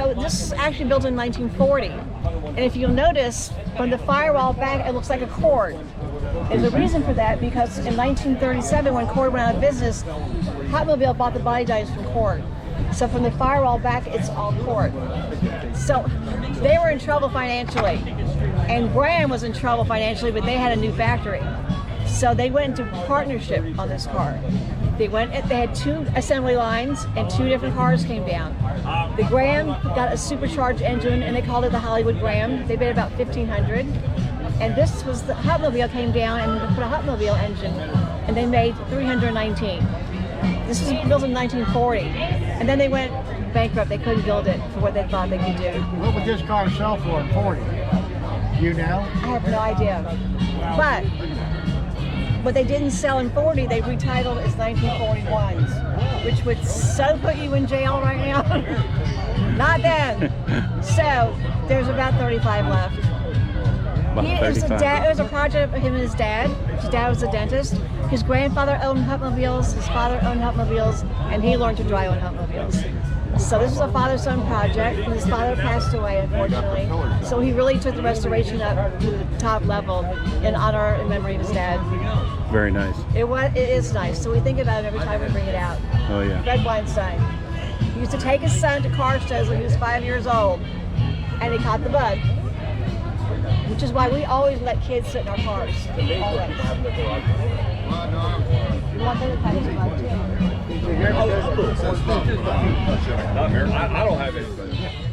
So this is actually built in 1940. And if you'll notice, from the firewall back, it looks like a cord. There's a reason for that, because in 1937, when Cord went out of business, Hupmobile bought the body dies from Cord. So from the firewall back, it's all Cord. So they were in trouble financially. And Graham was in trouble financially, but they had a new factory. So they went into partnership on this car. They had 2 assembly lines and 2 different cars came down. The Graham got a supercharged engine and they called it the Hollywood Graham. They made about 1,500. And this was the Hupmobile came down and put a Hupmobile engine and they made 319. This was built in 1940. And then they went bankrupt. They couldn't build it for what they thought they could do. What would this car sell for in 40? Do you know? I have no idea. But what they didn't sell in 40, they retitled as 1941s, which would so put you in jail right now. Not then. So there's about 35 left. It was a project of him and his dad. His dad was a dentist. His grandfather owned Hupmobiles, his father owned Hupmobiles, and he learned to drive on Hupmobiles. So this was a father-son project. His father passed away, unfortunately. So he really took the restoration up to the top level in honor and memory of his dad. Very nice. It is nice. So we think about it every time we bring it out. Oh yeah. Fred Weinstein. He used to take his son to car shows when he was 5 years old, and he caught the bug. Which is why we always let kids sit in our cars. Always. You want them to catch the bug too? I don't have anybody.